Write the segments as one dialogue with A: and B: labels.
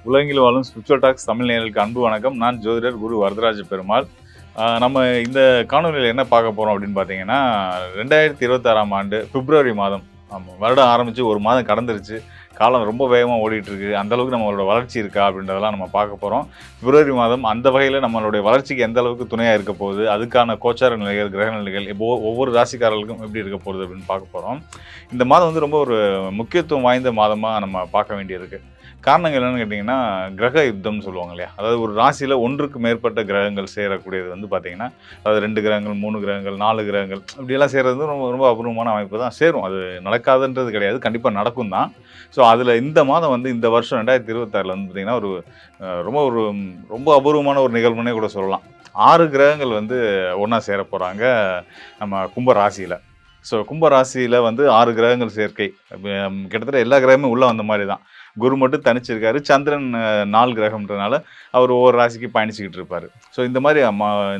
A: உலகில் வாழும் spiritual tax Tamil நேயர்களுக்கு அன்பு வணக்கம். நான் ஜோதிடர் குரு வரதராஜ பெருமாள். நம்ம இந்த காணொலியில் என்ன பார்க்க போகிறோம் அப்படின்னு பார்த்தீங்கன்னா, 2026ஆம் ஆண்டு பிப்ரவரி மாதம். ஆமாம், வருடம் ஆரம்பித்து ஒரு மாதம் கடந்துருச்சு. காலம் ரொம்ப வேகமாக ஓடிட்டுருக்கு. அந்தளவுக்கு நம்மளோட வளர்ச்சி இருக்கா அப்படின்றதெல்லாம் நம்ம பார்க்க போகிறோம். பிப்ரவரி மாதம் அந்த வகையில் நம்மளுடைய வளர்ச்சிக்கு எந்த அளவுக்கு துணையாக இருக்க போகுது, அதுக்கான கோச்சார நிலைகள், கிரக நிலைகள் ஒவ்வொரு ராசிக்காரர்களுக்கும் எப்படி இருக்க போகுது அப்படின்னு பார்க்க போகிறோம். இந்த மாதம் வந்து ரொம்ப ஒரு முக்கியத்துவம் வாய்ந்த மாதமாக நம்ம பார்க்க வேண்டியிருக்கு. காரணங்கள் என்னென்னு கேட்டிங்கன்னா, கிரக யுத்தம்னு சொல்லுவாங்க இல்லையா? அதாவது ஒரு ராசியில் ஒன்றுக்கு மேற்பட்ட கிரகங்கள் சேரக்கூடியது வந்து பார்த்திங்கன்னா, அதாவது 2 கிரகங்கள், 3 கிரகங்கள், 4 கிரகங்கள் இப்படியெல்லாம் சேர்றது வந்து ரொம்ப ரொம்ப அபூர்வமான அமைப்பு தான். சேரும், அது நடக்காதுன்றது கிடையாது, கண்டிப்பாக நடக்கும் தான். ஸோ அதில் இந்த மாதம் வந்து இந்த வருஷம் 2026 வந்து பார்த்திங்கன்னா ஒரு ரொம்ப அபூர்வமான ஒரு நிகழ்வுனே கூட சொல்லலாம். 6 கிரகங்கள் வந்து ஒன்றா சேர போகிறாங்க நம்ம கும்ப ராசியில். ஸோ கும்ப ராசியில் வந்து 6 கிரகங்கள் சேர்க்கை. கிட்டத்தட்ட எல்லா கிரகமே உள்ளே வந்த மாதிரி தான். குரு மட்டும் தனிச்சிருக்காரு. சந்திரன் 4 கிரகம்ன்றனால அவர் ஒவ்வொரு ராசிக்கு பயணிச்சுக்கிட்டு இருப்பார். ஸோ இந்த மாதிரி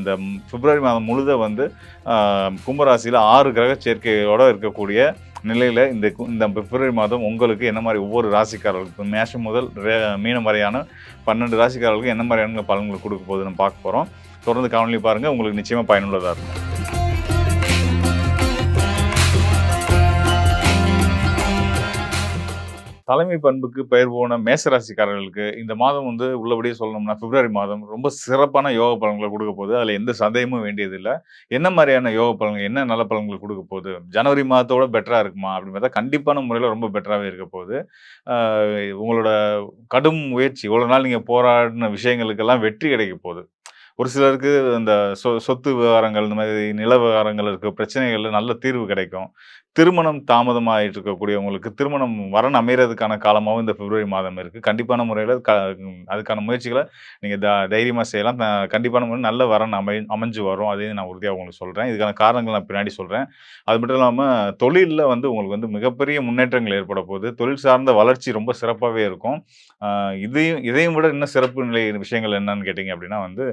A: இந்த பிப்ரவரி மாதம் முழுத வந்து கும்பராசியில் 6 கிரக சேர்க்கையோடு இருக்கக்கூடிய நிலையில் இந்த பிப்ரவரி மாதம் உங்களுக்கு என்ன மாதிரி ஒவ்வொரு ராசிக்காரர்களுக்கும் மேஷம் முதல் மீனம் வரையான 12 ராசிக்காரர்களுக்கு என்ன மாதிரியான பலன்களை கொடுக்க போகுதுன்னு பார்க்க போகிறோம். தொடர்ந்து காணொலி பாருங்கள், உங்களுக்கு நிச்சயமாக பயனுள்ளதாக இருக்கும். தலைமை பண்புக்கு பெயர் போன மேசராசிக்காரர்களுக்கு இந்த மாதம் வந்து உள்ளபடியே சொல்லணும்னா பிப்ரவரி மாதம் ரொம்ப சிறப்பான யோக பலன்களை கொடுக்க போகுது. அதில் எந்த சந்தேகமும் வேண்டியதில்லை. என்ன மாதிரியான யோக பலன்கள், என்ன நல்ல பலன்களை கொடுக்க போகுது, ஜனவரி மாதத்தோட பெட்டராக இருக்குமா அப்படின்னு பார்த்தா கண்டிப்பான முறையில் ரொம்ப பெட்டராகவே இருக்க போகுது. உங்களோட கடும் முயற்சி, இவ்வளோ நாள் நீங்கள் போராடின விஷயங்களுக்கெல்லாம் வெற்றி கிடைக்க போகுது. ஒரு சிலருக்கு இந்த சொத்து விவகாரங்கள், இந்த மாதிரி நில விவகாரங்கள் இருக்க பிரச்சனைகளில் நல்ல தீர்வு கிடைக்கும். திருமணம் தாமதமாகிட்டு இருக்கக்கூடியவங்களுக்கு திருமணம் வரன் அமைகிறதுக்கான காலமாகவும் இந்த பிப்ரவரி மாதம் இருக்குது. கண்டிப்பான முறையில் அதுக்கான முயற்சிகளை நீங்கள் தைரியமாக செய்யலாம். கண்டிப்பான முறையில் நல்ல வரன் அமைஞ்சு வரும். அதையும் நான் உறுதியாக உங்களுக்கு சொல்கிறேன். இதுக்கான காரணங்கள் நான் பின்னாடி சொல்கிறேன். அது மட்டும் இல்லாமல் தொழிலில் வந்து உங்களுக்கு வந்து மிகப்பெரிய முன்னேற்றங்கள் ஏற்பட போகுது. தொழில் சார்ந்த வளர்ச்சி ரொம்ப சிறப்பாகவே இருக்கும். இதையும் விட இன்னும் சிறப்பு நிலை விஷயங்கள் என்னன்னு கேட்டிங்க அப்படின்னா வந்து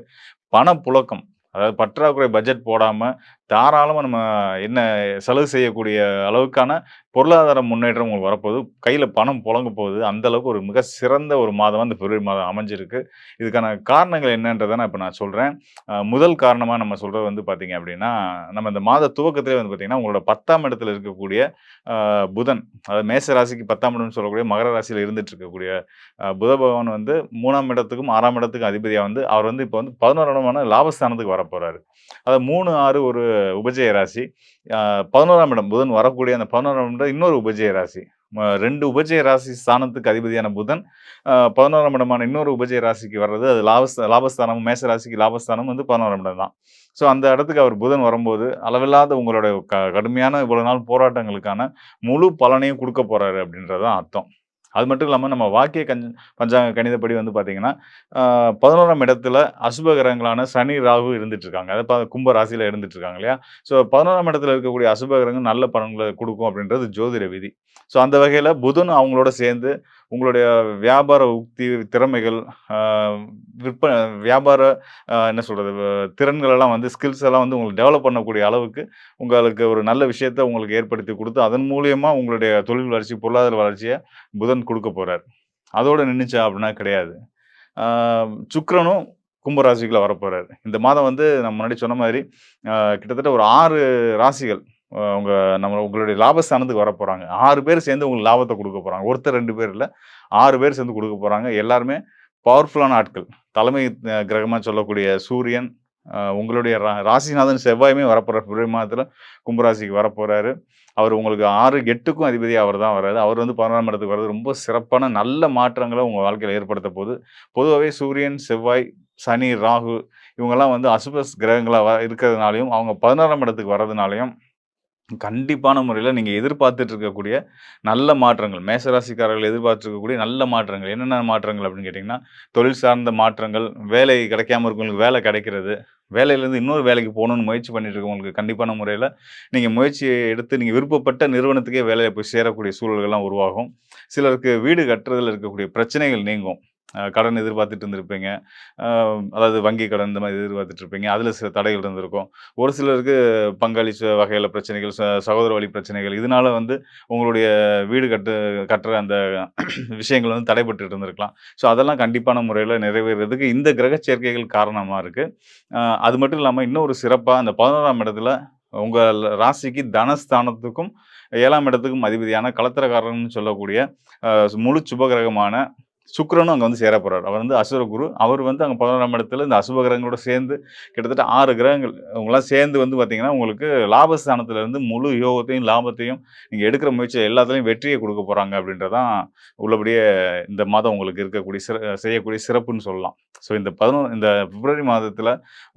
A: பணப்புழக்கம். அதாவது பற்றாக்குறை பட்ஜெட் போடாம தாராளமா நம்ம என்ன செலவு செய்யக்கூடிய அளவுக்கான பொருளாதார முன்னேற்றம் உங்களுக்கு வரப்போகுது. கையில பணம் புழங்க போகுது. அந்த அளவுக்கு ஒரு மிக சிறந்த ஒரு மாதமா இந்த பிப்ரவரி மாதம் அமைஞ்சிருக்கு. இதுக்கான காரணங்கள் என்னன்றத நான் இப்ப நான் சொல்றேன். முதல் காரணமா நம்ம சொல்றது வந்து பார்த்தீங்க அப்படின்னா, நம்ம இந்த மாத துவக்கத்திலே வந்து பார்த்தீங்கன்னா, உங்களோட 10ஆம் இடத்துல இருக்கக்கூடிய புதன், அதாவது மேச ராசிக்கு 10ஆம் இடம்னு சொல்லக்கூடிய மகர ராசியில இருந்துட்டு இருக்கக்கூடிய புத பகவான் வந்து 3ஆம் இடத்துக்கும் 6ஆம் இடத்துக்கும் அதிபதியா வந்து அவர் வந்து இப்போ வந்து 11ஆம் இடமான லாபஸ்தானத்துக்கு வரப்போறாரு. அதாவது 3, 6 ஒரு உபஜய ராசி. 11ஆம் இடம் புதன் வரக்கூடிய அந்த 11ஆம் இடம் இன்னொரு உபஜய ராசி. 2 உபஜய ராசி ஸ்தானத்துக்கு அதிபதியான புதன் 11ஆம் இடமான இன்னொரு உபஜய ராசிக்கு வர்றது, அது லாபஸ்தானம். மேச ராசிக்கு லாபஸ்தானம் வந்து 11ஆம் இடம் தான். ஸோ அந்த இடத்துக்கு அவர் புதன் வரும்போது அளவில்லாத உங்களுடைய கடுமையான இவ்வளவு நாள் போராட்டங்களுக்கான முழு பலனையும் கொடுக்க போறாரு அப்படின்றதான் அர்த்தம். அது மட்டும் இல்லாமல் நம்ம வாக்கிய பஞ்சாங்க கணிதப்படி வந்து பார்த்தீங்கன்னா, 11ஆம் இடத்துல அசுப கிரகங்களான சனி, ராகு இருந்துட்டு இருக்காங்க. அதாவது கும்ப ராசியில இருந்துட்டு இருக்காங்க இல்லையா? ஸோ 11ஆம் இடத்துல இருக்கக்கூடிய அசுப கிரகங்கள் நல்ல பலன்களை கொடுக்கும் அப்படின்றது ஜோதிட விதி. ஸோ அந்த வகையில் புதன் அவங்களோட சேர்ந்து உங்களுடைய வியாபார உக்தி, திறமைகள், வியாபார என்ன சொல்றது, திறன்கள் எல்லாம் வந்து ஸ்கில்ஸ் எல்லாம் வந்து உங்களுக்கு டெவலப் பண்ணக்கூடிய அளவுக்கு உங்களுக்கு ஒரு நல்ல விஷயத்த உங்களுக்கு ஏற்படுத்தி கொடுத்து, அதன் மூலியமா உங்களுடைய தொழில் வளர்ச்சி, பொருளாதார வளர்ச்சியை புதன் கொடுக்க போறார். அதோட நின்னுச்சா அப்படின்னா கிடையாது. சுக்கிரனும் கும்பராசிக்குள்ள வரப்போறாரு. இந்த மாதம் வந்து நான் முன்னாடி சொன்ன மாதிரி கிட்டத்தட்ட ஒரு 6 ராசிகள் உங்களுடைய லாபஸ்தானத்துக்கு வரப்போறாங்க. 6 பேர் சேர்ந்து உங்களுக்கு லாபத்தை கொடுக்க போறாங்க. ஒருத்தர் 2 பேர் இல்ல, 6 பேர் சேர்ந்து கொடுக்க போறாங்க. எல்லாருமே பவர்ஃபுல்லான ஆட்கள். தலைமை கிரகமா சொல்லக்கூடிய சூரியன், உங்களுடைய ராசிநாதன் செவ்வாயுமே வரப்போறார். பிப்ரவரி மாதத்துல கும்பராசிக்கு வரப்போறாரு. அவர் உங்களுக்கு 6, 8க்கும் அதிபதியா அவர் தான் வர்றாரு. அவர் வந்து 11ஆம் இடத்துக்கு வர்றது ரொம்ப சிறப்பான நல்ல மாற்றங்களை உங்க வாழ்க்கையில ஏற்படுத்த போகுது. பொதுவாகவே சூரியன், செவ்வாய், சனி, ராகு இவங்கெல்லாம் வந்து அசுப கிரகங்களா இருக்கிறதுனாலையும், அவங்க 11ஆம் இடத்துக்கு வர்றதுனாலையும் கண்டிப்பான முறையில நீங்க எதிர்பார்த்துட்டு இருக்கக்கூடிய நல்ல மாற்றங்கள், மேசராசிக்காரர்கள் எதிர்பார்த்துட்டு இருக்கக்கூடிய நல்ல மாற்றங்கள் என்னென்ன மாற்றங்கள் அப்படின்னு கேட்டீங்கன்னா, தொழில் சார்ந்த மாற்றங்கள், வேலை கிடைக்காம இருக்கவங்களுக்கு வேலை கிடைக்கிறது, வேலையிலேருந்து இன்னொரு வேலைக்கு போகணும்னு முயற்சி பண்ணிட்டு இருக்கவங்களுக்கு கண்டிப்பான முறையில நீங்க முயற்சியை எடுத்து நீங்க விருப்பப்பட்ட நிறுவனத்துக்கே வேலையில போய் சேரக்கூடிய சூழல்கள்லாம் உருவாகும். சிலருக்கு வீடு கட்டுறதுல இருக்கக்கூடிய பிரச்சனைகள் நீங்கும். கடன் எதிர்பார்த்துட்டு இருந்திருப்பீங்க. அ அதாவது வங்கி கடன் இந்த மாரி எதிர்பார்த்துட்டு இருப்பீங்க. அதில சில தடைகள் இருந்திருக்கும். ஒரு சிலருக்கு பங்காளி வகையில பிரச்சனைகள், சகோதர வழி பிரச்சனைகள். இதனால வந்து உங்களுடைய வீடு கட்டுற அந்த விஷயங்கள் வந்து தடைபட்டுட்டு இருந்திருக்கலாம். ஸோ அதெல்லாம் கண்டிப்பான முறையில நிறைவேறுறதுக்கு இந்த கிரக சேர்க்கைகள் காரணமா இருக்கு. அது மட்டும் இல்லாம இன்னொரு சிறப்பா அந்த 11ஆம் இடத்துல உங்க ராசிக்கு தனஸ்தானத்துக்கும் 7ஆம் இடத்துக்கும் அதிபதியான கலத்திரக்காரன்னு சொல்லக்கூடிய முழு சுபகிரகமான சுக்கிரனும் அங்க வந்து சேர போறாரு. அவர் வந்து அசுர குரு. அவர் வந்து அங்க 11ஆம் இடத்துல இந்த அசுப கிரகங்களோட சேர்ந்து கிட்டத்தட்ட 6 கிரகங்கள் அவங்கலாம் சேர்ந்து வந்து பார்த்தீங்கன்னா, உங்களுக்கு லாபஸ்தானத்துல இருந்து முழு யோகத்தையும், லாபத்தையும் நீங்க எடுக்கிற முயற்சி எல்லாத்துலயும் வெற்றிய குடுக்க போறாங்க அப்படின்றது தான் உள்ளபடியே இந்த மாதம் உங்களுக்கு இருக்கக்கூடிய செய்யக்கூடிய சிறப்புன்னு சொல்லலாம். ஸோ இந்த பிப்ரவரி மாதத்துல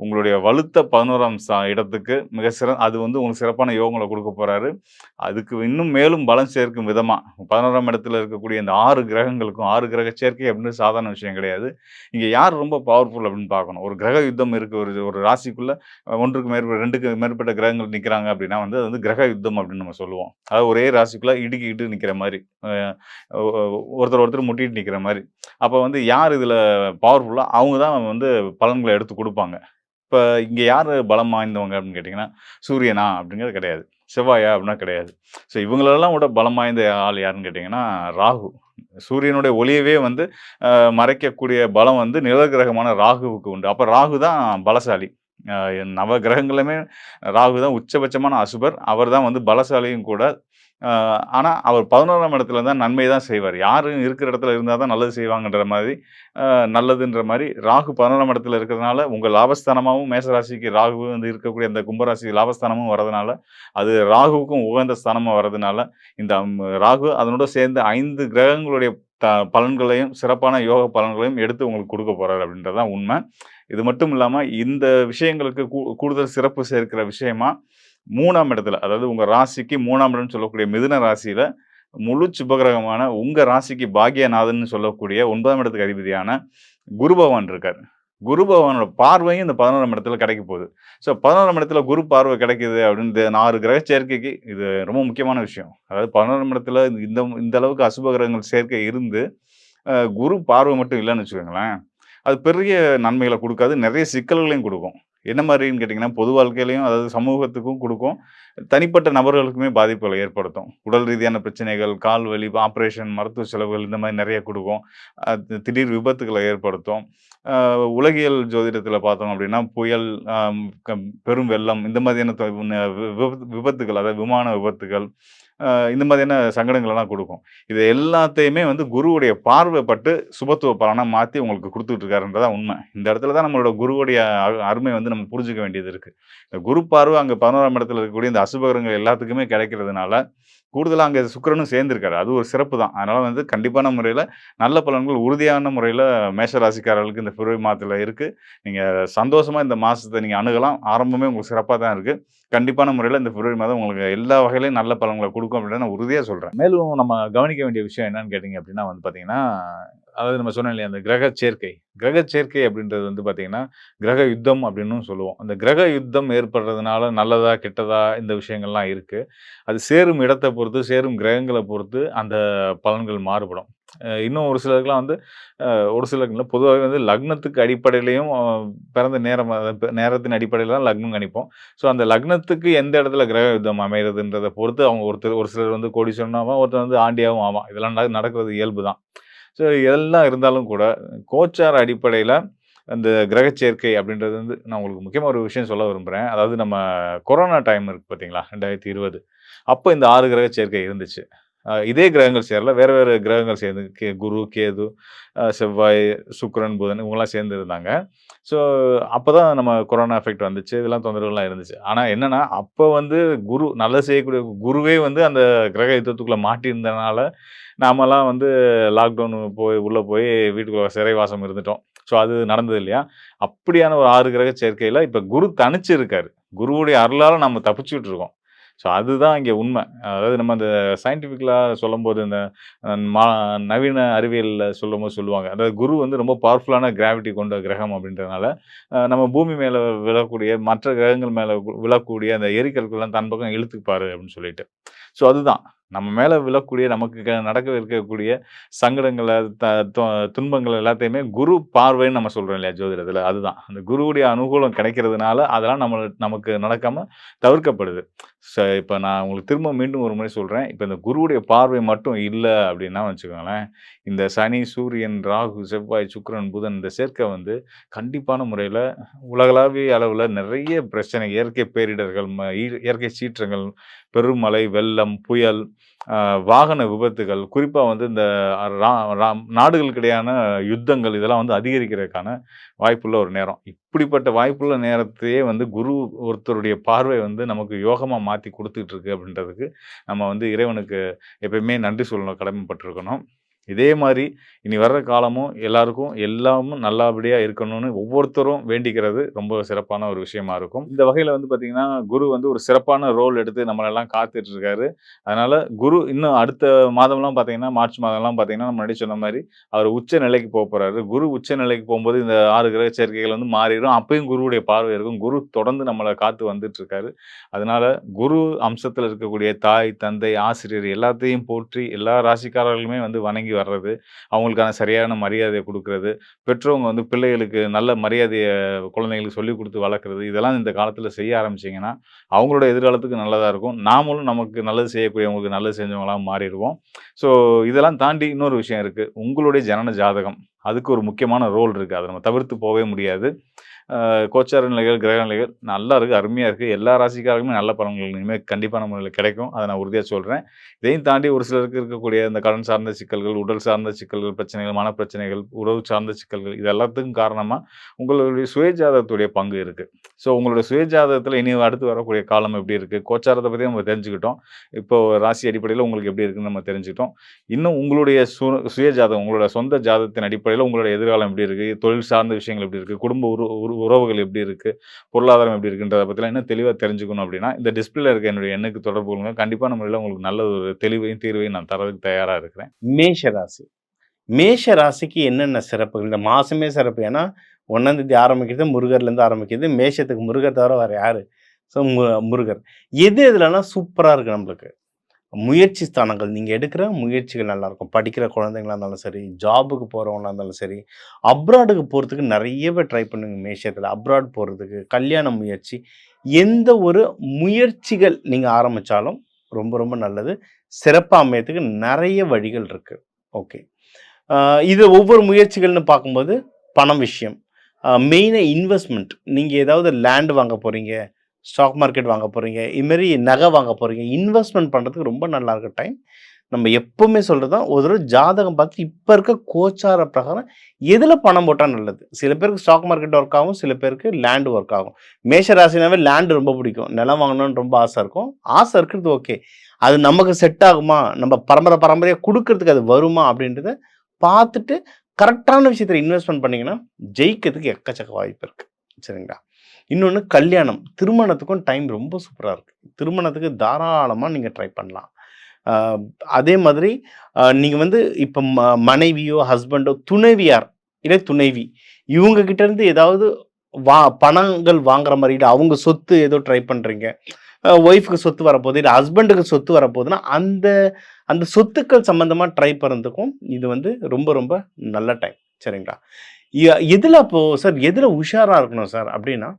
A: உங்களுடைய வலுத்த 11ஆம் இடத்துக்கு அது வந்து உங்களுக்கு சிறப்பான யோகங்கள குடுக்க போறாரு. அதுக்கு இன்னும் மேலும் பலம் சேர்க்கும் விதமா 11ஆம் இடத்துல இருக்கக்கூடிய இந்த 6 கிரகங்களுக்கும் 6 கிரக சேர்க்கை அப்படின்னு சாதாரண விஷயம் கிடையாது. இங்க யார் ரொம்ப பவர்ஃபுல் அப்படின்னு பார்க்கணும். ஒரு கிரக யுத்தம் இருக்கு. ஒரு ஒரு ராசிக்குள்ள 1க்கு மேற்பட்ட 2க்கு மேற்பட்ட கிரகங்கள் நிக்கிறாங்க அப்படின்னா வந்து அது வந்து கிரக யுத்தம் அப்படின்னு நம்ம சொல்லுவோம். அதாவது ஒரே ராசிக்குள்ள இடுக்கிட்டு நிக்கிற மாரி. அ ஒருத்தர் முட்டிட்டு நிக்கிற மாரி. அப்ப வந்து யார் இதுல பவர்ஃபுல்லா அவங்க தான் வந்து பலன்கள எடுத்து குடுப்பாங்க. இப்ப இங்க யாரு பலம் வாய்ந்தவங்க அப்படின்னு கேட்டீங்கன்னா, சூரியனா அப்படிங்கிறது கிடையாது. செவ்வாயா அப்படின்னா கிடையாது. ஸோ இவங்களெல்லாம் விட பலம் வாய்ந்த ஆள் யாருன்னு கேட்டீங்கன்னா, ராகு. சூரியனுடைய ஒளியவே வந்து மறைக்கக்கூடிய பலம் வந்து நிழல் கிரகமான ராகுவுக்கு உண்டு. அப்ப ராகு தான் பலசாலி. அ நவ கிரகங்களுமே ராகு தான் உச்சபட்சமான அசுபர். அவர் தான் வந்து பலசாலியும் கூட. அ ஆனா அவர் 11ஆம் இடத்துல தான் நன்மை தான் செய்வார். யாரு இருக்கிற இடத்துல இருந்தா தான் நல்லது செய்வாங்கன்ற மாதிரி, அ நல்லதுன்ற மாரி ராகு 11ஆம் இடத்துல இருக்கிறதுனால, உங்க லாபஸ்தானமாவும் மேசராசிக்கு ராகு வந்து இருக்கக்கூடிய அந்த கும்பராசி லாபஸ்தானமும் வரதுனால, அது ராகுவுக்கும் உகந்த ஸ்தானமா வரதுனால, இந்த ராகு அதனோட சேர்ந்து 5 கிரகங்களுடைய த பலன்களையும், சிறப்பான யோக பலன்களையும் எடுத்து உங்களுக்கு குடுக்க போறாரு அப்படின்றது தான் உண்ம. இது மட்டும் இல்லாம இந்த விஷயங்களுக்கு கூடுதல் சிறப்பு சேர்க்கிற விஷயமா 3ஆம் இடத்துல, அதாவது உங்க ராசிக்கு 3ஆம் இடம்னு சொல்லக்கூடிய மிதுன ராசியில, முழு சுபகிரகமான உங்க ராசிக்கு பாக்கியநாதன்னு சொல்லக்கூடிய 9ஆம் இடத்துக்கு அதிபதியான குரு பகவான் இருக்காரு. குரு பகவானோட பார்வையும் இந்த 11ஆம் இடத்துல கிடைக்க போகுது. ஸோ 11ஆம் இடத்துல குரு பார்வை கிடைக்குது அப்படின்னு இந்த 6 கிரக சேர்க்கைக்கு இது ரொம்ப முக்கியமான விஷயம். அதாவது 11ஆம் இடத்துல இந்த இந்த அளவுக்கு அசுப கிரகங்கள் சேர்க்கை இருந்து, குரு பார்வை மட்டும் இல்லன்னு வச்சுக்கோங்களேன், அது பெரிய நன்மைகள குடுக்காது. நெறைய சிக்கல்களையும் குடுக்கும். என்ன மாரின்னு கேட்டீங்கன்னா, பொது வாழ்க்கையிலயும் அதாவது சமூகத்துக்கும் குடுக்கும். தனிப்பட்ட நபர்களுக்குமே பாதிப்புகள ஏற்படுத்தும். உடல் ரீதியான பிரச்சனைகள், கால் வலி, ஆப்பரேஷன், மருத்துவ செலவுகள் இந்த மாரி நெறைய குடுக்கும். திடீர் விபத்துக்கள ஏற்படுத்தும். அ உலகியல் ஜோதிடத்தில பார்த்தோம் அப்டின்னா, புயல், அம் கம் பெரும் வெள்ளம் இந்த மாதிரியான விபத்துகள், அதாவது விமான விபத்துகள், இந்த மாதிரியான சங்கடங்களெல்லாம் குடுக்கும். இது எல்லாத்தையுமே வந்து குருவுடைய பார்வை பட்டு சுபத்துவ பலனா மாத்தி உங்களுக்கு குடுத்துட்டு இருக்காருன்றது தான் உண்ம. இந்த இடத்துல தான் நம்மளோட குருவுடைய அருமை வந்து நம்ம புரிஞ்சுக்க வேண்டியது இருக்கு. இந்த குரு பார்வை அங்க 11ஆம் இடத்துல இருக்கக்கூடிய இந்த அசுபகிரகங்கள் எல்லாத்துக்குமே கிடைக்கிறதுனால, கூடுதலா அங்க சுக்கிரனும் சேர்ந்திருக்காரு. அது ஒரு சிறப்பு தான். அதனால வந்து கண்டிப்பான முறையில நல்ல பலன்கள் உறுதியான முறையில மேஷ ராசிக்காரர்களுக்கு இந்த பிப்ரவரி மாதத்துல இருக்கு. நீங்க சந்தோஷமா இந்த மாசத்த நீங்க அணுகலாம். ஆரம்பமே உங்களுக்கு சிறப்பா தான் இருக்கு. கண்டிப்பான முறையில இந்த பிப்ரவரி மாதம் உங்களுக்கு எல்லா வகையிலயும் நல்ல பலன்கள குடுக்கும் அப்படின்னு நான் உறுதியா சொல்றேன். மேலும் நம்ம கவனிக்க வேண்டிய விஷயம் என்னன்னு கேட்டீங்க அப்படின்னா வந்து பார்த்தீங்கன்னா, அதாவது நம்ம சொன்னோம் இல்லையா, அந்த கிரக சேர்க்கை. கிரக சேர்க்கை அப்படின்றது வந்து பார்த்தீங்கன்னா, கிரக யுத்தம் அப்படின்னும் சொல்லுவோம். அந்த கிரக யுத்தம் ஏற்படுறதுனால நல்லதா, கெட்டதா இந்த விஷயங்கள்லாம் இருக்கு. அது சேரும் இடத்த பொறுத்து, சேரும் கிரகங்கள பொறுத்து அந்த பலன்கள் மாறுபடும். இன்னும் ஒரு சிலருக்குலாம் வந்து ஒரு சிலருக்கு இல்ல பொதுவாவே வந்து லக்னத்துக்கு அடிப்படையிலயும் பிறந்த நேரம் நேரத்தின் அடிப்படையில தான் லக்னம் கணிப்போம். ஸோ அந்த லக்னத்துக்கு எந்த இடத்துல கிரக யுத்தம் அமைறதுன்றத பொறுத்து அவங்க ஒரு சிலர் வந்து கோடீஸ்வரனும் ஆவான், ஒருத்தன் வந்து ஆண்டியாவும் ஆவான். இதெல்லாம் நடக்கிறது இயல்பு தான். ஸோ இதெல்லாம் இருந்தாலும் கூட கோச்சார அடிப்படையில அந்த கிரக சேர்க்கை அப்படின்றது வந்து நான் உங்களுக்கு முக்கியமா ஒரு விஷயம் சொல்ல விரும்புறேன். அதாவது நம்ம கொரோனா டைம் இருக்கு பார்த்தீங்களா? 2020 அப்ப இந்த 6 கிரக சேர்க்கை இருந்துச்சு. இதே கிரகங்கள் சேரல. வேற வேற கிரகங்கள் சேர்ந்து குரு, கேது, செவ்வாய், சுக்கிரன், புதன் இவங்கலாம் சேர்ந்து இருந்தாங்க. ஸோ அப்பதான் நம்ம கொரோனா எஃபெக்ட் வந்துச்சு. இதெல்லாம் தொந்தரவுலாம் இருந்துச்சு. ஆனா என்னன்னா, அப்ப வந்து நல்லது செய்யக்கூடிய குருவே வந்து அந்த கிரக யுத்தத்துக்குள்ள மாட்டியிருந்தனால, நாமலாம் வந்து லாக்டவுன் உள்ள போய் வீட்டுக்குள்ள சிறைவாசம் இருந்துட்டோம். ஸோ அது நடந்தது இல்லையா? அப்படியான ஒரு 6 கிரக சேர்க்கையில இப்ப குரு தனிச்சு இருக்காரு. குருவுடைய அருளால நம்ம தப்பிச்சுட்டு இருக்கோம். ஸோ அதுதான் இங்க உண்ம. அதாவது நம்ம அந்த சயின்டிஃபிக்கலா சொல்லும்போது, இந்த அ மா நவீன அறிவியல்ல சொல்லும்போது சொல்லுவாங்க. அதாவது குரு வந்து ரொம்ப பவர்ஃபுல்லான கிராவிட்டி கொண்ட கிரகம் அப்படின்றதுனால, நம்ம பூமி மேல விழக்கூடிய மற்ற கிரகங்கள் மேல விழக்கூடிய அந்த எரிக்கற்கள்லாம் தன் பக்கம் இழுத்துப்பாரு அப்படின்னு சொல்லிட்டு. ஸோ அதுதான். நம்ம மேல விழக்கூடிய நமக்கு நடக்க இருக்கக்கூடிய சங்கடங்கள, த தொ துன்பங்கள் எல்லாத்தையுமே குரு பார்வைன்னு நம்ம சொல்றோம் இல்லையா ஜோதிடத்துல. அதுதான். அந்த குருவுடைய அனுகூலம் கிடைக்கிறதுனால, அதெல்லாம் நமக்கு நடக்காம தவிர்க்கப்படுது. இப்ப நான் உங்களுக்கு திரும்ப மீண்டும் ஒரு முறை சொல்றேன். இப்ப இந்த குருவுடைய பார்வை மட்டும் இல்ல அப்டின்னா வச்சுக்கோங்களேன், இந்த சனி, சூரியன், ராகு, செவ்வாய், சுக்கிரன், புதன் இந்த சேர்க்கை வந்து கண்டிப்பான முறையில உலகளாவிய அளவுல நெறைய பிரச்சனை, இயற்கை பேரிடர்கள், இயற்கை சீற்றங்கள், பெருமழை, வெள்ளம், புயல், அ வாகன விபத்துகள், குறிப்பா வந்து இந்த ரா ராம் நாடுகளுக்கு இடையான யுத்தங்கள் இதெல்லாம் வந்து அதிகரிக்கிறதுக்கான வாய்ப்புள்ள ஒரு நேரம். இப்படிப்பட்ட வாய்ப்புள்ள நேரத்தையே வந்து குரு ஒருத்தருடைய பார்வை வந்து நமக்கு யோகமா மாத்தி குடுத்துட்டு இருக்கு அப்படின்றதுக்கு, நம்ம வந்து இறைவனுக்கு எப்பயுமே நன்றி சொல்லணும், கடமைப்பட்டுருக்கணும். இதே மாரி இனி வர்ற காலமும் எல்லாருக்கும் எல்லாமும் நல்லபடியா இருக்கணும்னு ஒவ்வொருத்தரும் வேண்டிக்கிறது ரொம்ப சிறப்பான ஒரு விஷயமா இருக்கும். இந்த வகையில வந்து பார்த்தீங்கன்னா, குரு வந்து ஒரு சிறப்பான ரோல் எடுத்து நம்மளெல்லாம் காத்துட்டு இருக்காரு. அதனால குரு இன்னும் அடுத்த மாதம்லாம் பார்த்தீங்கன்னா, மார்ச் மாதம்லாம் பார்த்தீங்கன்னா, முன்னாடி சொன்ன மாரி அவர் உச்ச நிலைக்கு போப்போறாரு. குரு உச்ச நிலைக்கு போம்போது இந்த 6 கிரக சேர்க்கைகள் வந்து மாறிரும். அப்பயும் குருவுடைய பார்வை இருக்கும். குரு தொடர்ந்து நம்மள காத்து வந்துட்டு இருக்காரு. அதனால குரு அம்சத்துல இருக்கக்கூடிய தாய், தந்தை, ஆசிரியர் எல்லாத்தையும் போற்றி எல்லா ராசிக்காரர்களுமே வந்து வணங்கி வர்றது, அவங்களுக்கான சரியான மரியாதைய குடுக்குறது, பெற்றவங்க வந்து பிள்ளைகளுக்கு நல்ல மரியாதைய குழந்தைகளுக்கு சொல்லிக் குடுத்து வளர்க்குறது, இதெல்லாம் இந்த காலத்துல செய்ய ஆரம்பிச்சீங்கன்னா, அவங்களோட எதிர்காலத்துக்கு நல்லதா இருக்கும். நாமளும் நமக்கு நல்லது செய்யக்கூடியவங்களுக்கு நல்லது செஞ்சவங்களா மாறிருவோம். ஸோ இதெல்லாம் தாண்டி இன்னொரு விஷயம் இருக்கு. உங்களுடைய ஜனன ஜாதகம். அதுக்கு ஒரு முக்கியமான ரோல் இருக்கு. அத நம்ம தவிர்த்து போவே முடியாது. கோச்சார நிலைகள், கிரக நிலைகள் நல்லா இருக்கு. அருமையா இருக்கு. எல்லா ராசிக்காரர்களுமே நல்ல பலன்கள் இனிமே கண்டிப்பான முறையில கிடைக்கும். அத நான் உறுதியா சொல்றேன். இதையும் தாண்டி ஒரு சிலருக்கு இருக்கக்கூடிய இந்த கடன் சார்ந்த சிக்கல்கள், உடல் சார்ந்த சிக்கல்கள், பிரச்சனைகள், மனப்பிரச்சனைகள், உறவு சார்ந்த சிக்கல்கள் இது எல்லாத்துக்கும் காரணமா உங்களுடைய சுயஜாதகத்துடைய பங்கு இருக்கு. ஸோ உங்களுடைய சுயஜாதகத்துல இனி அடுத்து வரக்கூடிய காலம் எப்படி இருக்கு? கோச்சாரத்த பத்தி நம்ம தெரிஞ்சுக்கிட்டோம். இப்போ ராசி அடிப்படையில உங்களுக்கு எப்படி இருக்குன்னு நம்ம தெரிஞ்சுக்கிட்டோம். இன்னும் உங்களுடைய சுயஜாதகம், உங்களோட சொந்த ஜாதகத்தின் அடிப்படையில உங்களுடைய எதிர்காலம் எப்படி இருக்கு? தொழில் சார்ந்த விஷயங்கள் எப்படி இருக்கு? குடும்ப உறவுகள் எப்படி இருக்கு? பொருளாதாரம் எப்படி இருக்குன்றத பத்திலாம் இன்னும் தெளிவா தெரிஞ்சுக்கணும் அப்படின்னா, இந்த டிஸ்ப்ளேல இருக்க என்னுடைய எண்ணுக்கு தொடர்பு கொள்ளுங்க. கண்டிப்பான முறையில உங்களுக்கு நல்ல ஒரு தெளிவையும், தீர்வையும் நான் தர்றதுக்கு தயாரா இருக்கிறேன்.
B: மேஷ ராசி. மேஷ ராசிக்கு என்னென்ன சிறப்புகள்? இந்த மாசமே சிறப்பு. ஏன்னா 1ஆம் தேதி ஆரம்பிக்கிறது முருகர்லேருந்து ஆரம்பிக்குது. மேஷத்துக்கு முருகர் தவிர வேற யாரு? ஸோ முருகர். எது எதுலலாம் சூப்பரா இருக்கு நம்மளுக்கு. முயற்சி ஸ்தானங்கள். நீங்க எடுக்கிற முயற்சிகள் நல்லாயிருக்கும். படிக்கிற குழந்தைங்களா இருந்தாலும் சரி, ஜாபுக்கு போறவங்களா இருந்தாலும் சரி, அப்ராடுக்கு போறதுக்கு நெறைய பேர் ட்ரை பண்ணுங்க மேஷத்துல. அப்ராட் போறதுக்கு, கல்யாண முயற்சி, எந்த ஒரு முயற்சிகள் நீங்க ஆரம்பிச்சாலும் ரொம்ப ரொம்ப நல்லது. சிறப்பா அமையறதுக்கு நெறைய வழிகள் இருக்கு. ஓகே. இது ஒவ்வொரு முயற்சிகள்னு பார்க்கும்போது, பணம் விஷயம். மெயினா இன்வெஸ்ட்மென்ட். நீங்க ஏதாவது லேண்ட் வாங்க போறீங்க, ஸ்டாக் மார்க்கெட் வாங்க போறீங்க, இதுமாரி நகை வாங்க போறீங்க. இன்வெஸ்ட்மென்ட் பண்றதுக்கு ரொம்ப நல்லா இருக்க டைம். நம்ம எப்பவுமே சொல்றது தான், ஒரு தடவ ஜாதகம் பார்த்து இப்ப இருக்க கோச்சார பிரகாரம் எதுல பணம் போட்டா நல்லது? சில பேருக்கு ஸ்டாக் மார்க்கெட் ஒர்க் ஆகும், சில பேருக்கு லேண்ட் ஒர்க் ஆகும். மேஷ ராசினாவே லேண்ட் ரொம்ப பிடிக்கும். நிலம் வாங்கணும்னு ரொம்ப ஆசை இருக்கும். ஆசை இருக்கிறது ஓகே. அது நமக்கு செட் ஆகுமா? நம்ம பரம்பரையா குடுக்கறதுக்கு அது வருமா? அப்படின்றத பார்த்துட்டு கரெக்டான விஷயத்துல இன்வெஸ்ட்மென்ட் பண்ணீங்கன்னா, ஜெயிக்கிறதுக்கு எக்கச்சக்க வாய்ப்பு இருக்கு. சரிங்களா? இன்னொன்னு கல்யாணம். திருமணத்துக்கும் டைம் ரொம்ப சூப்பரா இருக்கு. திருமணத்துக்கு தாராளமா நீங்க ட்ரை பண்ணலாம். அ அதே மாதிரி நீங்க வந்து இப்ப மனைவியோ, ஹஸ்பண்டோ, துணைவியார், இல்ல துணைவி இவங்க கிட்ட இருந்து ஏதாவது பணங்கள் வாங்குற மாரி, இல்ல அவங்க சொத்து ஏதோ ட்ரை பண்றீங்க. ஒய்ஃப்‌க்கு சொத்து வரப்போகுது, இல்ல ஹஸ்பண்டுக்கு சொத்து வரப்போகுதுன்னா, அந்த அந்த சொத்துக்கள் சம்மந்தமா ட்ரை பண்றதுக்கும் இது வந்து ரொம்ப ரொம்ப நல்ல டைம். சரிங்களா? எதுல அப்போ சார் எதுல உஷாரா இருக்கணும் சார் அப்டின்னா,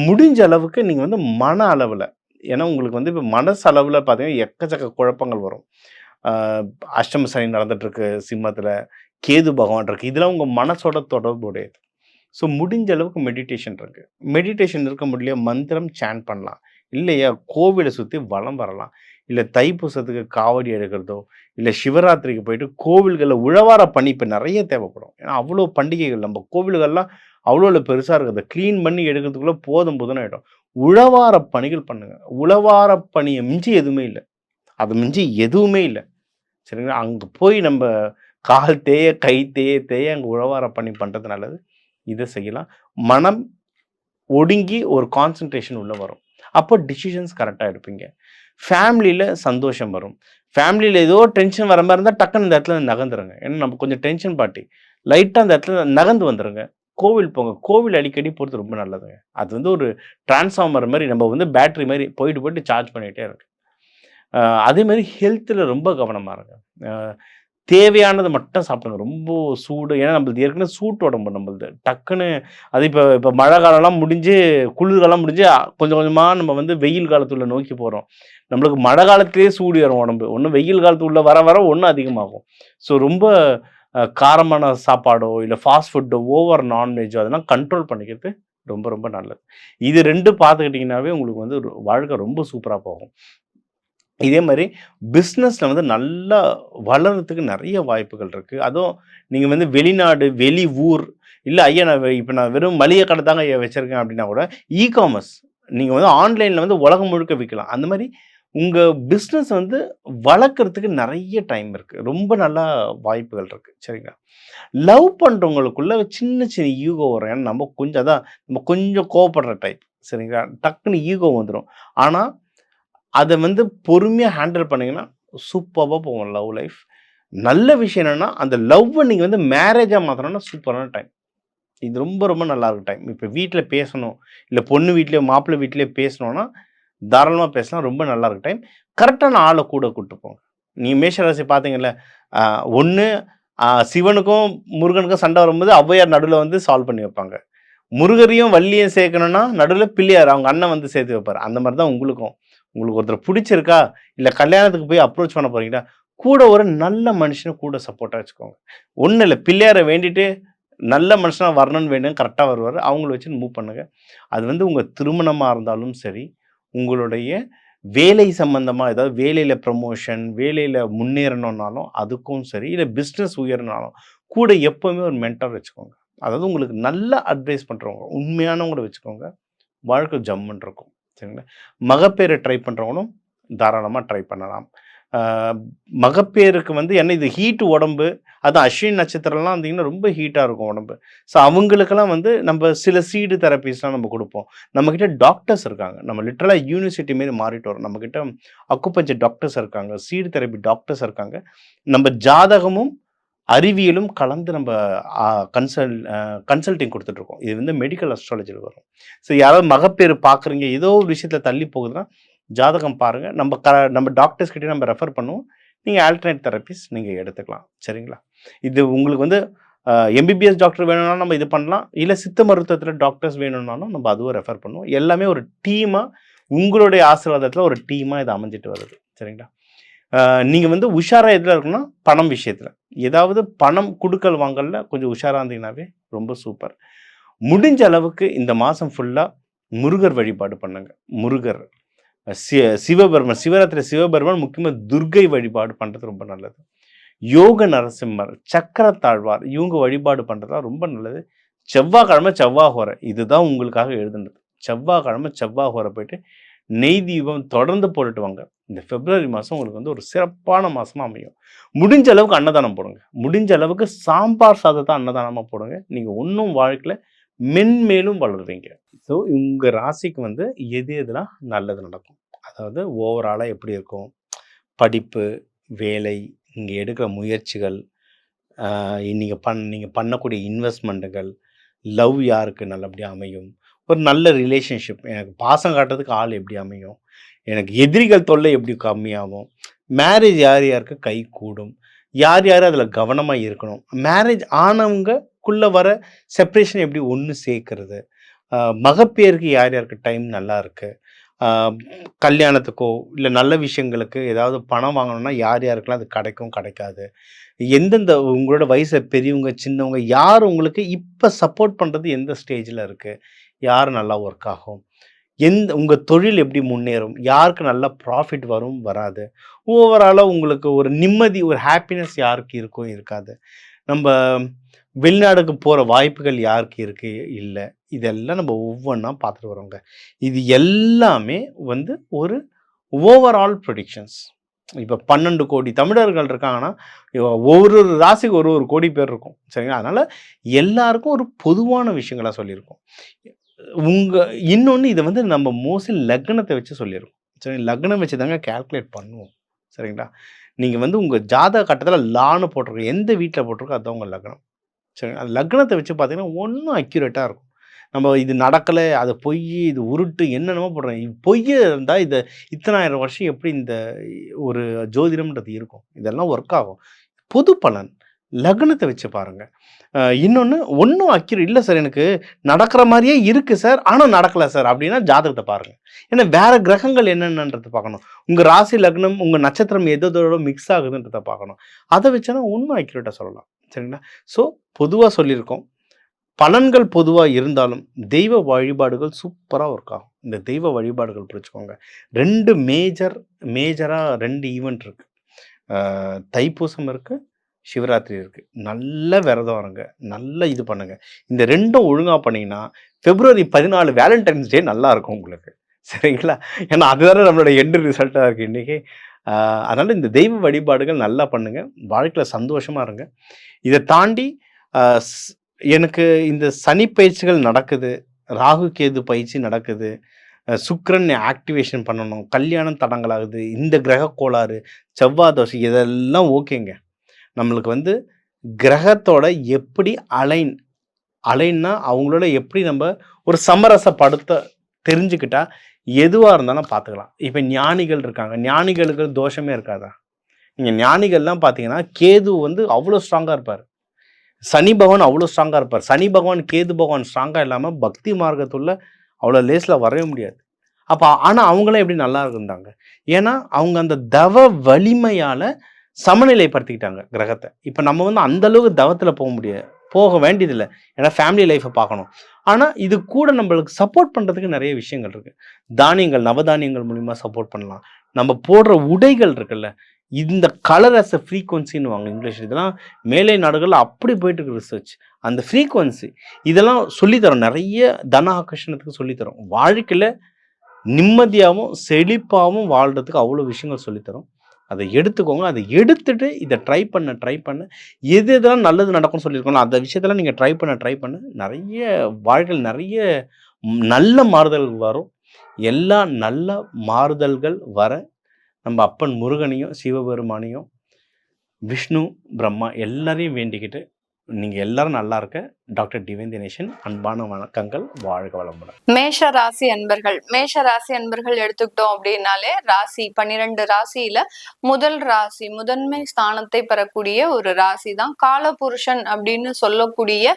B: முடிஞ்ச அளவுக்கு நீங்க வந்து மன அளவுல, ஏன்னா உங்களுக்கு வந்து இப்ப மனசளவுல பார்த்தீங்கன்னா, எக்கச்சக்க குழப்பங்கள் வரும். அ அஷ்டம சனி நடந்துட்டுருக்கு சிம்மத்தில, கேது பகவான் இருக்கு. இதெல்லாம் உங்க மனசோட தொடர்புடையது. ஸோ முடிஞ்ச அளவுக்கு மெடிடேஷன் இருக்கு. மெடிடேஷன் இருக்க முடியலையா மந்திரம் சாண்ட் பண்ணலாம். இல்லையா கோவில சுத்தி வலம் வரலாம். இல்ல தைப்பூசத்துக்கு காவடி எடுக்கிறதோ, இல்ல சிவராத்திரிக்கு போயிட்டு கோவில்கள்ல உழவார பணி இப்ப நெறைய தேவைப்படும். ஏன்னா அவ்வளோ பண்டிகைகள் நம்ம கோவில்கள்லாம் அவ்வளோ பெருசா இருக்குது. அத கிளீன் பண்ணி எடுக்கிறதுக்குள்ள போதும் போதும்னு ஆயிடும். உழவார பணிகள் பண்ணுங்க. உழவார பணிய மிஞ்சி எதுவுமே இல்ல. அது மிஞ்சி எதுவுமே இல்ல. சரிங்களா? அங்க போய் நம்ப கால் தேய, கை தேய தேய அங்க உழவார பணி பண்றது நல்லது. இத செய்யலாம். மனம் ஒடுங்கி ஒரு கான்சன்ட்ரேஷன் உள்ள வரும். அப்போ டிசிஷன்ஸ் கரெக்ட்டா எடுப்பீங்க. ஃபேமிலில சந்தோஷம் வரும். ஃபேமிலில ஏதோ டென்ஷன் வர மாரி இருந்தா டக்குனு இந்த இடத்துல நகர்ந்துருங்க. ஏன்னா நம்ம கொஞ்சம் டென்ஷன் பார்ட்டி. லைட்டா அந்த இடத்துல நகர்ந்து வந்துருங்க. கோவில் போங்க. கோவில் அடிக்கடி போறது ரொம்ப நல்லதுங்க. அது வந்து ஒரு டிரான்ஸ்ஃபார்மர் மாரி நம்ம வந்து பேட்டரி மாரி போயிட்டு போயிட்டு சார்ஜ் பண்ணிட்டே இருக்கு. அதே மாதிரி ஹெல்த்தில் ரொம்ப கவனமாக இருங்க. தேவையானது மட்டும் சாப்பிடுங்க. ரொம்ப சூடு ஏன்னா நம்மளுது ஏற்கனவே சூட்டு உடம்பு நம்மளுது. டக்குன்னு அது இப்போ இப்போ மழை காலம்லாம் முடிஞ்சு, குளிர்காலம் முடிஞ்சு கொஞ்சம் கொஞ்சமாக நம்ம வந்து வெயில் காலத்துள்ள நோக்கி போகிறோம். நம்மளுக்கு மழை காலத்திலேயே சூடு ஏறும் உடம்பு. ஒன்று வெயில் காலத்துக்குள்ள வர வர ஒன்றும் அதிகமாகும். ஸோ ரொம்ப காரமான சாப்பாடோ, இல்லை ஃபாஸ்ட் ஃபுட்டோ, ஓவர் நான்வெஜ்ஜோ அதெல்லாம் கண்ட்ரோல் பண்ணிக்கிறது ரொம்ப ரொம்ப நல்லது. இது 2 பார்த்துக்கிட்டிங்கனாவே உங்களுக்கு வந்து ஒரு வாழ்க்கை ரொம்ப சூப்பரா போகும். இதே மாரி பிஸ்னஸ்ல வந்து நல்லா வளர்றதுக்கு நெறைய வாய்ப்புகள் இருக்கு. அதுவும் நீங்க வந்து வெளிநாடு, வெளி ஊர், இல்ல ஐயா நான் வெறும் மளிகை கடை தாங்க ஐயா வச்சிருக்கேன் அப்டின்னா கூட, இ-காமர்ஸ் நீங்க வந்து ஆன்லைன்ல வந்து உலகம் முழுக்க விக்கலாம். அந்த மாரி உங்க பிஸ்னஸ் வந்து வளர்க்கறதுக்கு நெறைய டைம் இருக்கு. ரொம்ப நல்லா வாய்ப்புகள் இருக்கு. சரிங்களா? லவ் பண்றவங்களுக்குள்ள சின்ன சின்ன ஈகோ வரும். ஏன்னா நம்ம கொஞ்சம் கோவப்படுற டைப். சரிங்களா? டக்குனு ஈகோ வந்துரும். ஆனா அத வந்து பொறுமையா ஹேண்டில் பண்ணீங்கன்னா, சூப்பர்பா போகும் லவ் லைஃப். நல்ல விஷயம் என்னன்னா, அந்த லவ்வ நீங்க வந்து மேரேஜா மாத்தணும்னா சூப்பரான டைம். இது ரொம்ப ரொம்ப நல்லா இருக்கும் டைம். இப்ப வீட்ல பேசணும், இல்ல பொண்ணு வீட்லயோ, மாப்பிள்ளை வீட்லயோ பேசணும்னா, தாராளமா பேசலாம். ரொம்ப நல்லா இருக்கும் டைம். கரெக்ட்டான ஆள கூட கூட்டு போங்க. நீங்க மேஷ ராசி பார்த்தீங்கல்ல, அ ஒண்ணு சிவனுக்கும், முருகனுக்கும் சண்டை வரும்போது ஔவையார் நடுவுல வந்து சால்வ் பண்ணி வைப்பாங்க. முருகரையும், வள்ளியும் சேர்க்கணும்னா, நடுவுல பிள்ளையார் அவங்க அண்ணன் வந்து சேர்த்து வைப்பாரு. அந்த மாரி தான் உங்களுக்கும். உங்களுக்கு ஒருத்தர புடிச்சிருக்கா, இல்ல கல்யாணத்துக்கு போய் அப்ரோச் பண்ண போறீங்களா, கூட ஒரு நல்ல மனுஷன கூட சப்போர்ட்டா வச்சுக்கோங்க. ஒண்ணும் இல்ல பிள்ளையார வேண்டிட்டு, நல்ல மனுஷனா வரணும்னு வேண்டுங்க கரெக்ட்டா வருவாரு. அவங்கள வச்சு மூவ் பண்ணுங்க. அது வந்து உங்க திருமணமா இருந்தாலும் சரி, உங்களுடைய வேலை சம்பந்தமா ஏதாவது வேலையில ப்ரமோஷன், வேலையில முன்னேறணும்னாலும் அதுக்கும் சரி, இல்ல பிசினஸ் உயரனாலும், கூட எப்பவுமே ஒரு மென்டார் வச்சுக்கோங்க. அதாவது உங்களுக்கு நல்ல அட்வைஸ் பண்றவங்க, உண்மையானவங்கள வச்சுக்கோங்க. வாழ்க்கை ஜம்முன்னு இருக்கும். சரிங்களா? மகப்பேறு ட்ரை பண்றவங்களும் தாராளமா ட்ரை பண்ணலாம். ஆ மகப்பேறுக்கு வந்து ஏன்னா இது ஹீட் உடம்பு. அதுவும் அஸ்வினி நட்சத்திரம்லாம் வந்தீங்கன்னா ரொம்ப ஹீட்டா இருக்கும் உடம்பு. ஸோ அவங்களுக்கெல்லாம் வந்து நம்ம சில சீடு தெரப்பீஸ்லாம் நம்ம குடுப்போம். நம்மகிட்ட டாக்டர்ஸ் இருக்காங்க. நம்ம லிட்டரலா யூனிவர்சிட்டி மாரி மாறிட்டு வரோம். நம்மகிட்ட அக்குபஞ்சர் டாக்டர்ஸ் இருக்காங்க. சீடு தெரப்பி டாக்டர்ஸ் இருக்காங்க. நம்ம ஜாதகமும் அறிவியலும் கலந்து நம்ம அ கன்சல் அ கன்சல்டிங் குடுத்துட்டுருக்கோம். இது வந்து மெடிக்கல் அஸ்ட்ராலஜில வரும். ஸோ யாராவது மகப்பேறு பார்க்குறீங்க, ஏதோ ஒரு விஷயத்துல தள்ளி போகுதுன்னா, ஜாதகம் பாருங்க. நம்ம டாக்டர்ஸ் கிட்டயே நம்ம ரெஃபர் பண்ணுவோம். நீங்க ஆல்டர்னேட் தெரப்பீஸ் நீங்க எடுத்துக்கலாம். சரிங்களா? இது உங்களுக்கு வந்து எம்பிபிஎஸ் டாக்டர் வேணும்னாலும் நம்ம இது பண்ணலாம். இல்ல சித்த மருத்துவத்தில டாக்டர்ஸ் வேணும்னாலும் நம்ம அதுவும் ரெஃபர் பண்ணுவோம். எல்லாமே ஒரு டீமா உங்களுடைய ஆசீர்வாதத்தில ஒரு டீமா இது அமைஞ்சிட்டு வருது. சரிங்களா? அ நீங்க வந்து உஷாரா எதுல இருக்கணும்னா, பணம் விஷயத்துல. ஏதாவது பணம் குடுக்கல் வாங்கல்ல கொஞ்சம் உஷாரா இருந்தீங்கன்னாவே ரொம்ப சூப்பர். முடிஞ்ச அளவுக்கு இந்த மாசம் ஃபுல்லா முருகர் வழிபாடு பண்ணுங்க. முருகர், சி சிவபெருமன், சிவராத்திரி சிவபெருமான் முக்கியமா துர்க்கை வழிபாடு பண்றது ரொம்ப நல்லது. யோக நரசிம்மர், சக்கரத்தாழ்வார் இவங்க வழிபாடு பண்றதுலாம் ரொம்ப நல்லது. செவ்வாய்க்கிழமை செவ்வாய் ஹோரை. இதுதான் உங்களுக்காக எழுதுனது. செவ்வாய்க்கிழமை செவ்வாய் ஹோரை போயிட்டு நெய் தீபம் தொடர்ந்து போட்டுட்டு வாங்க. இந்த பிப்ரவரி மாசம் உங்களுக்கு வந்து ஒரு சிறப்பான மாசமா அமையும். முடிஞ்ச அளவுக்கு அன்னதானம் போடுங்க. முடிஞ்ச அளவுக்கு சாம்பார் சாதத்த அன்னதானமா போடுங்க. நீங்க இன்னும் வாழ்க்கையில மென்மேலும் வளருவீங்க. ஸோ உங்க ராசிக்கு வந்து எது எதுலாம் நல்லது நடக்கும். அதாவது ஓவராலா எப்படி இருக்கும்? படிப்பு, வேலை, நீங்க எடுக்கிற முயற்சிகள், ஆ நீங்க பண்ணக்கூடிய இன்வெஸ்ட்மென்ட்டுகள், லவ் யாருக்கு நல்லபடியா அமையும்? ஒரு நல்ல ரிலேஷன்ஷிப் எனக்கு பாசம் காட்டுறதுக்கு ஆள் எப்படி அமையும்? எனக்கு எதிரிகள் தொல்லை எப்படி கம்மியாகும்? மேரேஜ் யார் யாருக்கு கைகூடும்? யார் யார் அதில கவனமா இருக்கணும்? மேரேஜ் ஆனவங்கக்குள்ள வர செப்பரேஷன் எப்படி ஒண்ணு சேர்க்கிறது? அ மகப்பேறுக்கு யார் யாருக்கு டைம் நல்லா இருக்கு? ஆ கல்யாணத்துக்கோ, இல்ல நல்ல விஷயங்களுக்கு ஏதாவது பணம் வாங்கணும்னா யார் யாருக்கெல்லாம் அது கிடைக்கும், கிடைக்காது? எந்தெந்த உங்களோட வயசுல பெரியவங்க, சின்னவங்க யார் உங்களுக்கு இப்ப சப்போர்ட் பண்றது எந்த ஸ்டேஜ்ல இருக்கு? யார் நல்லா ஒர்க் ஆகும்? உங்க தொழில் எப்படி முன்னேறும்? யாருக்கு நல்லா ப்ராஃபிட் வரும், வராது? ஓவராலா உங்களுக்கு ஒரு நிம்மதி, ஒரு ஹேப்பினஸ் யாருக்கு இருக்கும், இருக்காது? நம்ப வெளிநாடுக்கு போற வாய்ப்புகள் யாருக்கு இருக்கு, இல்ல? இதெல்லாம் நம்ம ஒவ்வொன்னா பார்த்துட்டு வரோங்க. இது எல்லாமே வந்து ஒரு ஓவரால் ப்ரெடிக்ஷன்ஸ். இப்ப 12,00,00,000 தமிழர்கள் இருக்காங்கன்னா, ஒரு ஒரு ராசிக்கு ஒரு ஒரு கோடி பேர் இருக்கும். சரிங்களா? அதனால எல்லாருக்கும் ஒரு பொதுவான விஷயங்களா சொல்லியிருக்கோம். உங்க இன்னொன்னு இத வந்து நம்ம மோஸ்ட்லி லக்னத்த வச்சு சொல்லியிருக்கோம். சரி லக்னம் வச்சு தாங்க கால்குலேட் பண்ணுவோம். சரிங்களா? நீங்க வந்து உங்க ஜாதக கட்டத்துல லான்னு போட்டிருக்கும். எந்த வீட்ல போட்டிருக்கோ அதான் உங்க லக்னம். சரிங்களா? லக்னத்த வச்சு பார்த்தீங்கன்னா, இன்னும் அக்யூரேட்டா இருக்கும். நம்ம இது நடக்கல, அது பொய், இது உருட்டு என்னென்னமோ போடுறாங்க. பொய் இருந்தா இத்தன ஆயிரம் வருஷம் எப்படி இந்த ஒரு ஜோதிடம்ன்றது இருக்கும்? இதெல்லாம் ஒர்க் ஆகும். பொது பலன். லக்னத்த வச்சு பாருங்க. இன்னொன்னு ஒண்ணும் இல்ல சார் எனக்கு நடக்கிற மாரியே இருக்கு சார். ஆனா நடக்கல சார் அப்டின்னா ஜாதகத்த பாருங்க. ஏன்னா வேற கிரகங்கள் என்னென்னன்றத பார்க்கணும். உங்க ராசி லக்னம், உங்க நட்சத்திரம் எதோட மிக்ஸ் ஆகுதுன்றத பார்க்கணும். அத வச்சா இன்னும் அக்யூரேட்டா சொல்லலாம். சரிங்களா? ஸோ பொதுவா சொல்லியிருக்கோம். பலன்கள் பொதுவா இருந்தாலும், தெய்வ வழிபாடுகள் சூப்பரா ஒர்க் ஆகும். இந்த தெய்வ வழிபாடுகள் புரிஞ்சுக்கோங்க. 2 மேஜரா 2 ஈவென்ட் இருக்கு. தைப்பூசம் இருக்கு, சிவராத்திரி இருக்கு. நல்ல விரதம் இருங்க. நல்ல இது பண்ணுங்க. இந்த 2ம் ஒழுங்கா பண்ணீங்கன்னா, பிப்ரவரி 14 வேலண்டைன்ஸ் டே நல்லா இருக்கும் உங்களுக்கு. சரிங்களா? ஏன்னா அதுதானே நம்மளோட எண்ட் ரிசல்ட்டா இருக்கு இன்னைக்கு. அதனால இந்த தெய்வ வழிபாடுகள் நல்லா பண்ணுங்க. வாழ்க்கையில சந்தோஷமா இருங்க. இத தாண்டி அ ஸ் எனக்கு இந்த சனி பயிற்சிகள் நடக்குது. ராகு, கேது பயிற்சி நடக்குது. சுக்கிரன் ஆக்டிவேஷன் பண்ணணும். கல்யாணம் தடங்கலாகுது. இந்த கிரக கோளாறு, செவ்வாய் தோஷம் இதெல்லாம் ஓகேங்க. நம்மளுக்கு வந்து கிரகத்தோட எப்படி அலைன்னா அவங்களோட எப்படி நம்ம ஒரு சமரசப்படுத்த தெரிஞ்சுக்கிட்டா எதுவா இருந்தாலும் பார்த்துக்கலாம். இப்ப ஞானிகள் இருக்காங்க. ஞானிகளுக்கு தோஷமே இருக்காதா? நீங்க ஞானிகள்லாம் பார்த்தீங்கன்னா, கேது வந்து அவ்வளோ ஸ்ட்ராங்கா இருப்பாரு. சனி பகவான் அவ்வளோ ஸ்ட்ராங்கா இருப்பார். சனி பகவான், கேது பகவான் ஸ்ட்ராங்கா இல்லாம பக்தி மார்க்கத்துள்ள அவ்வளோ லேஸ்ல வரவே முடியாது. ஆனா அவங்கலாம் எப்படி நல்லா இருந்தாங்க? ஏன்னா, அவங்க அந்த தவ வலிமையால சமநிலைப்படுத்திக்கிட்டாங்க கிரகத்த. இப்ப நம்ம வந்து அந்த அளவுக்கு தவத்துல போக வேண்டியதில்ல. ஏன்னா ஃபேமிலி லைஃப்ப பார்க்கணும். ஆனா, இது கூட நம்மளுக்கு சப்போர்ட் பண்றதுக்கு நெறைய விஷயங்கள் இருக்கு. தானியங்கள், நவதானியங்கள் மூலியமா சப்போர்ட் பண்ணலாம். நம்ம போடுற உடைகள் இருக்குல்ல, இந்த கலர் அஸ் எ ஃப்ரீக்வன்சின்னுவாங்க இங்கிலீஷ். இதெல்லாம் மேலை நாடுகள்ல அப்படி போயிட்டு இருக்கு ரிசர்ச். அந்த ஃப்ரீக்வன்சி இதெல்லாம் சொல்லி தரோம். நெறைய தன ஆகர்ஷணத்துக்கு சொல்லி தரோம். வாழ்க்கையில நிம்மதியாவும், செழிப்பாவும் வாழ்றதுக்கு அவ்வளோ விஷயங்கள் சொல்லி தரோம். அத எடுத்துக்கோங்க. அத எடுத்துட்டு இத ட்ரை பண்ண எதெல்லாம் நல்லது நடக்கும்னு சொல்லியிருக்கோம்ல, அந்த விஷயத்தெல்லாம் நீங்க ட்ரை பண்ண நெறைய வாழ்க்கையில நெறைய நல்ல மாறுதல்கள் வரும். எல்லா நல்ல மாறுதல்கள் வர நம்ம அப்பன் முருகனையும், சிவபெருமானையும், விஷ்ணு, பிரம்மா எல்லாரையும் வேண்டிக்கிட்டு, நீங்க எல்லாரும் நல்லா இருக்க. டாக்டர் டிவைன் தினேஷன் அன்பான வணக்கங்கள். வாழ்க வளமுடன்.
C: மேஷ ராசி அன்பர்கள் எடுத்துக்கிட்டோம் அப்படின்னாலே ராசி 12 ராசியில முதல் ராசி முதன்மை ஸ்தானத்தை பெறக்கூடிய ஒரு ராசி தான் காலபுருஷன் அப்படின்னு சொல்லக்கூடிய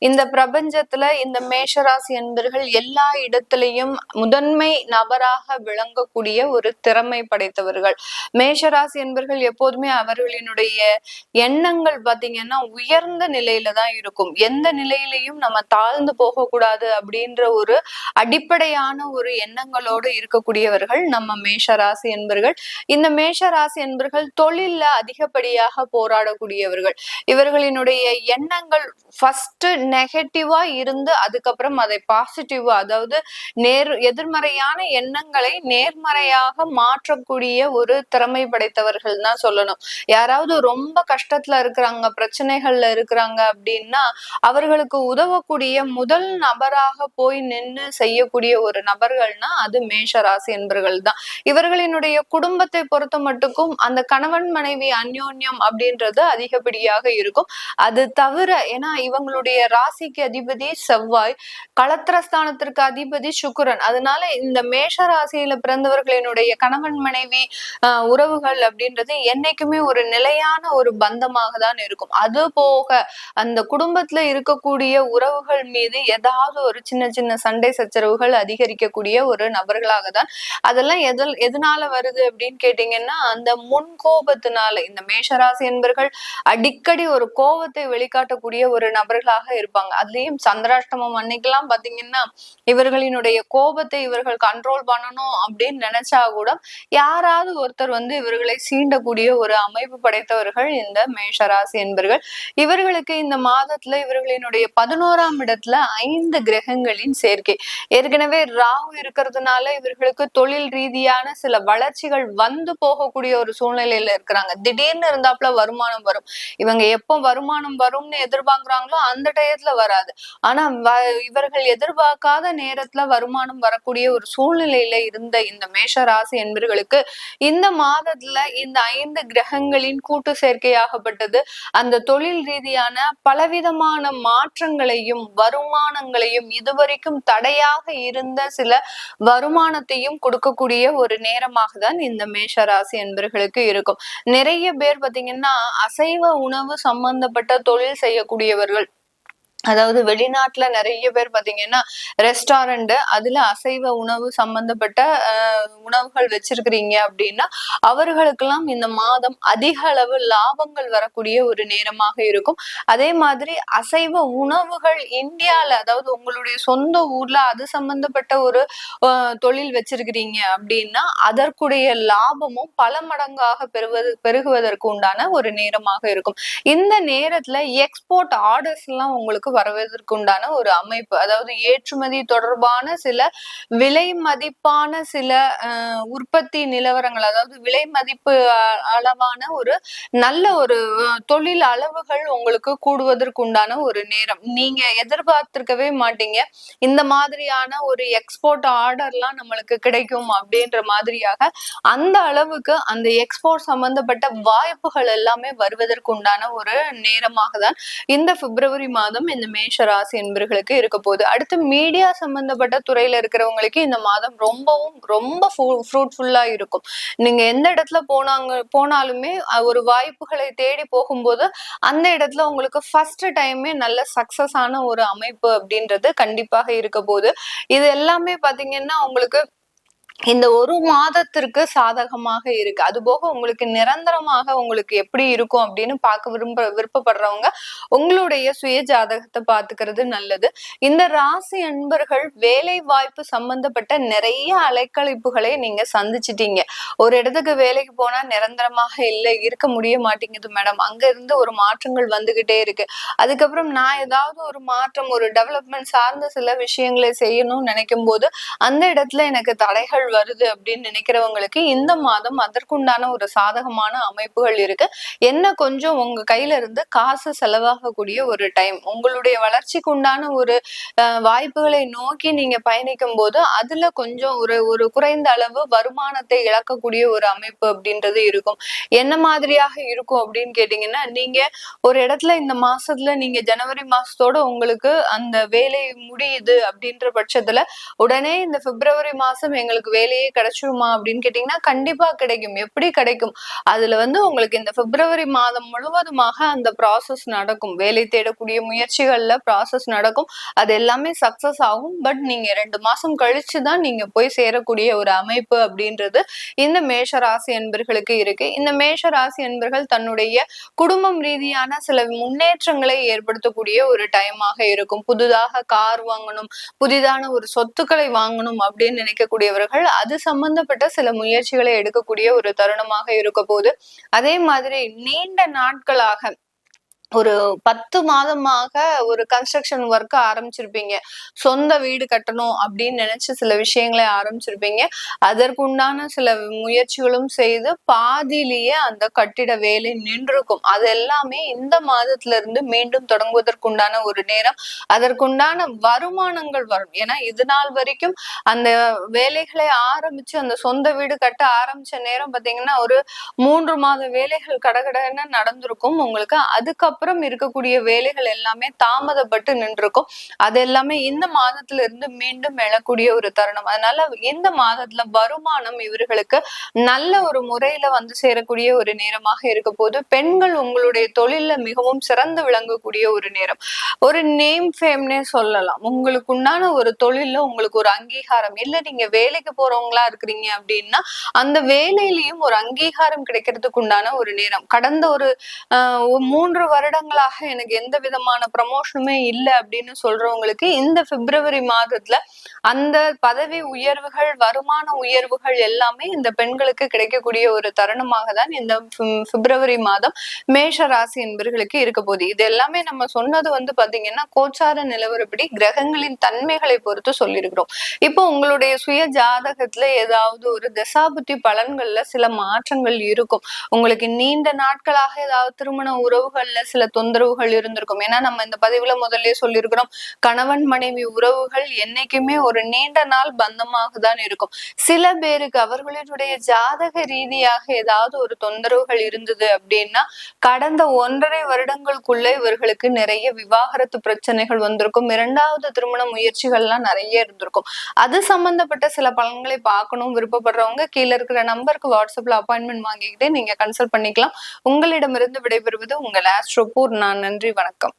C: இந்த பிரபஞ்சத்துல இந்த மேஷ ராசி அன்பர்கள் எல்லா இடத்திலையும் முதன்மை நபராக விளங்கக்கூடிய ஒரு திறமை படைத்தவர்கள். மேஷ ராசி அன்பர்கள் எப்போதுமே அவர்களினுடைய எண்ணங்கள் பாத்தீங்கன்னா உயர்ந்த நிலையில தான் இருக்கும். எந்த நிலையிலையும் நம்ம தாழ்ந்து போகக்கூடாது அப்படின்ற ஒரு அடிப்படையான ஒரு எண்ணங்களோடு இருக்கக்கூடியவர்கள் நம்ம மேஷ ராசி என்பர்கள். இந்த மேஷ ராசி என்பர்கள் தொழில்ல அதிகப்படியாக போராடக்கூடியவர்கள். இவர்களினுடைய எண்ணங்கள் ஃபர்ஸ்ட் நெகட்டிவா இருந்து அதுக்கப்புறம் அதை பாசிட்டிவா, அதாவது எதிர்மறையான எண்ணங்களை நேர்மறையாக மாற்றக்கூடிய ஒரு திறமை படைத்தவர்கள் தான் சொல்லணும். யாராவது ரொம்ப கஷ்டத்துல இருக்கிறாங்க, பிரச்சனைகள்ல இருக்கிறாங்க அப்படின்னா அவர்களுக்கு உதவக்கூடிய முதல் நபராக போய் நின்று செய்யக்கூடிய ஒரு நபர்கள்னா அது மேஷ ராசி என்பர்கள் தான். இவர்களினுடைய குடும்பத்தை பொறுத்த மட்டுக்கும் அந்த கணவன் மனைவி அந்யோன்யம் அப்படின்றது அதிகப்படியாக இருக்கும். அது தவிர ஏன்னா இவங்களுடைய ராசிக்கு அதிபதி செவ்வாய், களத்திரஸ்தானத்திற்கு அதிபதி சுக்கிரன். அதனால இந்த மேஷ ராசியில பிறந்தவர்களினுடைய கணவன் மனைவி உறவுகள் அப்படின்றது என்னைக்குமே ஒரு நிலையான ஒரு பந்தமாக தான் இருக்கும். அது போக அந்த குடும்பத்துல இருக்கக்கூடிய உறவுகள் மீது ஏதாவது ஒரு சின்ன சின்ன சண்டை சச்சரவுகள் அதிகரிக்கக்கூடிய ஒரு நபர்களாக தான். அதெல்லாம் எதனால வருது அப்படின்னு கேட்டீங்கன்னா அந்த முன் கோபத்தினால. இந்த மேஷராசி என்பர்கள் அடிக்கடி ஒரு கோபத்தை வெளிக்காட்டக்கூடிய ஒரு நபர்களாக இருப்பாங்க. அதுலயும் சந்திராஷ்டமம் அன்னைக்கெல்லாம் பாத்தீங்கன்னா இவர்களினுடைய கோபத்தை இவர்கள் கண்ட்ரோல் பண்ணணும் அப்படின்னு நினைச்சா கூட யாராவது ஒருத்தர் வந்து இவர்களை சீண்டக்கூடிய ஒரு அமைப்பு படைத்தவர்கள் இந்த மேஷராசி என்பர்கள். இவர்களுக்கு இந்த மாதத்துல இவர்களினுடைய 11ஆம் இடத்துல 5 கிரகங்களின் சேர்க்கை. ஏற்கனவே ராகு இருக்கிறதுனால இவர்களுக்கு தொழில் ரீதியான சில வளர்ச்சிகள் வந்து போகக்கூடிய ஒரு சூழ்நிலையில இருக்கிறாங்க. திடீர்னு இருந்தாப்புல வருமானம் வரும். இவங்க எப்போ வருமானம் வரும்னு எதிர்பார்க்கிறாங்களோ அந்த டயத்துல வராது. ஆனா இவர்கள் எதிர்பார்க்காத நேரத்துல வருமானம் வரக்கூடிய ஒரு சூழ்நிலையில இருந்த இந்த மேஷ ராசி என்பவர்களுக்கு இந்த மாதத்துல இந்த 5 கிரகங்களின் கூட்டு சேர்க்கையாகப்பட்டது அந்த தொழில் ரீதியான பலவிதமான மாற்றங்களையும் வருமானங்களையும் இதுவரைக்கும் தடையாக இருந்த சில வருமானத்தையும் கொடுக்கக்கூடிய ஒரு நேரமாக தான் இந்த மேஷராசி என்பர்களுக்கு இருக்கும். நிறைய பேர் பாத்தீங்கன்னா அசைவ உணவு சம்பந்தப்பட்ட தொழில் செய்யக்கூடியவர்கள், அதாவது வெளிநாட்டுல நிறைய பேர் பாத்தீங்கன்னா ரெஸ்டாரண்ட் அதுல அசைவ உணவு சம்பந்தப்பட்ட உணவுகள் வச்சிருக்கிறீங்க அப்படின்னா அவர்களுக்கெல்லாம் இந்த மாதம் அதிக அளவு லாபங்கள் வரக்கூடிய ஒரு நேரமாக இருக்கும். அதே மாதிரி அசைவ உணவுகள் இந்தியால, அதாவது உங்களுடைய சொந்த ஊர்ல அது சம்பந்தப்பட்ட ஒரு தொழில் வச்சிருக்கிறீங்க அப்படின்னா அதற்குடைய லாபமும் பல மடங்காக பெருகுவதற்கு உண்டான ஒரு நேரமாக இருக்கும். இந்த நேரத்துல எக்ஸ்போர்ட் ஆர்டர்ஸ் எல்லாம் உங்களுக்கு வருவதற்குண்டான ஒரு அமைப்பு, அதாவது ஏற்றுமதி தொடர்பான சில விலை மதிப்பான சில உற்பத்தி நிலவரங்கள், அதாவது விலை மதிப்பு அளவான ஒரு நல்ல ஒரு தொழில் அளவுகள் உங்களுக்கு கூடுவதற்குண்டான ஒரு நேரம். நீங்க எதிர்பார்த்திருக்கவே மாட்டீங்க இந்த மாதிரியான ஒரு எக்ஸ்போர்ட் ஆர்டர்லாம் நம்மளுக்கு கிடைக்கும் அப்படின்ற மாதிரியாக அந்த அளவுக்கு அந்த எக்ஸ்போர்ட் சம்பந்தப்பட்ட வாய்ப்புகள் எல்லாமே வருவதற்குண்டான ஒரு நேரமாக தான் இந்த பிப்ரவரி மாதம் இந்த மேஷ ராசி என்பர்களுக்கு இருக்க போகுது. அடுத்து மீடியா சம்பந்தப்பட்ட துறையில இருக்கிறவங்களுக்கு இந்த மாதம் ரொம்ப ஃப்ரூட்ஃபுல்லா இருக்கும். நீங்க எந்த இடத்துல போனாலுமே ஒரு வாய்ப்புகளை தேடி போகும்போது அந்த இடத்துல உங்களுக்கு ஃபர்ஸ்ட் டைமே நல்ல சக்சஸ் ஆன ஒரு அமைப்பு அப்படின்றது கண்டிப்பாக இருக்க போகுது. இது எல்லாமே பாத்தீங்கன்னா உங்களுக்கு இந்த ஒரு மாதத்திற்கு சாதகமாக இருக்கு. அது போக உங்களுக்கு நிரந்தரமாக உங்களுக்கு எப்படி இருக்கும் அப்படின்னு பார்க்க விருப்பப்படுறவங்க உங்களுடைய சுய ஜாதகத்தை பார்த்துக்கிறது நல்லது. இந்த ராசி அன்பர்கள் வேலை வாய்ப்பு சம்பந்தப்பட்ட நிறைய அலைக்கழிப்புகளை நீங்க சந்திச்சிட்டீங்க. ஒரு இடத்துக்கு வேலைக்கு போனா நிரந்தரமாக இல்லை, இருக்க முடிய மாட்டேங்குது மேடம், அங்க இருந்து ஒரு மாற்றங்கள் வந்துகிட்டே இருக்கு, அதுக்கப்புறம் நான் ஏதாவது ஒரு மாற்றம் ஒரு டெவலப்மெண்ட் சார்ந்த சில விஷயங்களை செய்யணும்னு நினைக்கும் போது அந்த இடத்துல எனக்கு தடைகள் வருது அப்படின்னு நினைக்கிறவங்களுக்கு இந்த மாதம் அதற்குண்டான ஒரு சாதகமான அமைப்புகள் இருக்கு. என்ன கொஞ்சம் உங்க கையில இருந்து காசு செலவாகக்கூடிய ஒரு டைம், உங்களுடைய வளர்ச்சிக்கு உண்டான ஒரு வாய்ப்புகளை நோக்கி நீங்க பயணிக்கும் போது அதுல கொஞ்சம் ஒரு குறைந்த அளவு வருமானத்தை இழக்கக்கூடிய ஒரு அமைப்பு அப்படின்றது இருக்கும். என்ன மாதிரியாக இருக்கும் அப்படின்னு கேட்டீங்கன்னா, நீங்க ஒரு இடத்துல இந்த மாசத்துல நீங்க ஜனவரி மாசத்தோட உங்களுக்கு அந்த வேலை முடியுது அப்படின்ற பட்சத்துல உடனே இந்த பிப்ரவரி மாசம் எங்களுக்கு வேலையே கிடைச்சிருமா அப்படின்னு கேட்டீங்கன்னா கண்டிப்பா கிடைக்கும். எப்படி கிடைக்கும்? அதுல உங்களுக்கு இந்த பிப்ரவரி மாதம் முழுவதுமாக அந்த ப்ராசஸ் நடக்கும். வேலை தேடக்கூடிய முயற்சிகள்ல ப்ராசஸ் நடக்கும். அது எல்லாமே சக்சஸ் ஆகும். பட் நீங்க 2 மாசம் கழிச்சுதான் நீங்க போய் சேரக்கூடிய ஒரு அமைப்பு அப்படின்றது இந்த மேஷ ராசி என்பர்களுக்கு இருக்கு. இந்த மேஷ ராசி என்பர்கள் தன்னுடைய குடும்பம் ரீதியான சில முன்னேற்றங்களை ஏற்படுத்தக்கூடிய ஒரு டைமாக இருக்கும். புதிதாக கார் வாங்கணும், புதிதான ஒரு சொத்துக்களை வாங்கணும் அப்படின்னு நினைக்கக்கூடியவர்கள் அது சம்பந்தப்பட்ட சில முயற்சிகளை எடுக்கக்கூடிய ஒரு தருணமாக இருக்க போது. அதே மாதிரி நீண்ட நாட்களாக ஒரு 10 மாதமாக ஒரு கன்ஸ்ட்ரக்ஷன் ஒர்க் ஆரம்பிச்சிருப்பீங்க, சொந்த வீடு கட்டணும் அப்படின்னு நினைச்சு சில விஷயங்களை ஆரம்பிச்சிருப்பீங்க. அதற்குண்டான சில முயற்சிகளும் செய்து பாதியிலேயே அந்த கட்டிட வேலை நின்றுக்கும். அது எல்லாமே இந்த மாதத்துல இருந்து மீண்டும் தொடங்குவதற்குண்டான ஒரு நேரம். அதற்குண்டான வருமானங்கள் வரும். ஏன்னா இது நாள் வரைக்கும் அந்த வேலைகளை ஆரம்பிச்சு அந்த சொந்த வீடு கட்ட ஆரம்பிச்ச நேரம் பாத்தீங்கன்னா ஒரு 3 மாத வேலைகள் கடகடன்னு நடந்திருக்கும் உங்களுக்கு. அதுக்கப்புறம் இருக்கக்கூடிய வேலைகள் எல்லாமே தாமதப்பட்டு நின்றுக்கும். அது எல்லாமே இந்த மாதத்துல இருந்து மீண்டும் எழக்கூடிய ஒரு தருணம். அதனால இந்த மாதத்துல வருமானம் இவர்களுக்கு நல்ல ஒரு முறையில சேரக்கூடிய ஒரு நேரமாக இருக்க போது. பெண்கள் உங்களுடைய தொழில மிகவும் சிறந்து விளங்கக்கூடிய ஒரு நேரம். ஒரு நேம் ஃபேம்னே சொல்லலாம். உங்களுக்கு உண்டான ஒரு தொழில உங்களுக்கு ஒரு அங்கீகாரம், இல்ல நீங்க வேலைக்கு போறவங்களா இருக்கிறீங்க அப்படின்னா அந்த வேலையிலயும் ஒரு அங்கீகாரம் கிடைக்கிறதுக்கு உண்டான ஒரு நேரம். கடந்த ஒரு 3 வருடங்களாக எனக்கு எந்த விதமான ப்ரமோஷனுமே இல்லை அப்படின்னு சொல்றவங்களுக்கு இந்த பிப்ரவரி மாதத்துல அந்த பதவி உயர்வுகள் வருமான உயர்வுகள் எல்லாமே இந்த பெண்களுக்கு கிடைக்கக்கூடிய ஒரு தருணமாக தான் இந்த பிப்ரவரி மாதம் மேஷ ராசி என்பர்களுக்கு இருக்க போகுது. இது எல்லாமே நம்ம சொன்னது பாத்தீங்கன்னா கோச்சார நிலவரப்படி கிரகங்களின் தன்மைகளை பொறுத்து சொல்லியிருக்கிறோம். இப்போ உங்களுடைய சுய ஜாதகத்துல ஏதாவது ஒரு தசாபுத்தி பலன்கள்ல சில மாற்றங்கள் இருக்கும். உங்களுக்கு நீண்ட நாட்களாக ஏதாவது திருமண உறவுகள்ல சில சில தொந்தரவுகள் இருந்திருக்கும். ஏன்னா நம்ம இந்த பதிவுல முதல்லயே சொல்லியிருக்கிறோம், கணவன் மனைவி உறவுகள் என்னைக்குமே ஒரு நீண்ட நாள் பந்தமாக தான் இருக்கும். சில பேருக்கு அவர்களுடைய ஜாதக ரீதியாக ஏதாவது ஒரு தொந்தரவுகள் இருந்தது அப்படின்னா கடந்த 1.5 வருடங்களுக்குள்ள இவர்களுக்கு நிறைய விவாகரத்து பிரச்சனைகள் வந்திருக்கும். 2வது திருமண முயற்சிகள்லாம் நிறைய இருந்திருக்கும். அது சம்பந்தப்பட்ட சில பலன்களை பார்க்கணும் விருப்பப்படுறவங்க கீழே இருக்கிற நம்பருக்கு வாட்ஸ்அப்ல அப்பாயின்மெண்ட் வாங்கிக்கிட்டு நீங்க கன்சல்ட் பண்ணிக்கலாம். உங்களிடமிருந்து விடைபெறுவது உங்கள் ஆஸ்ட்ரோபூர். நான் நன்றி, வணக்கம்.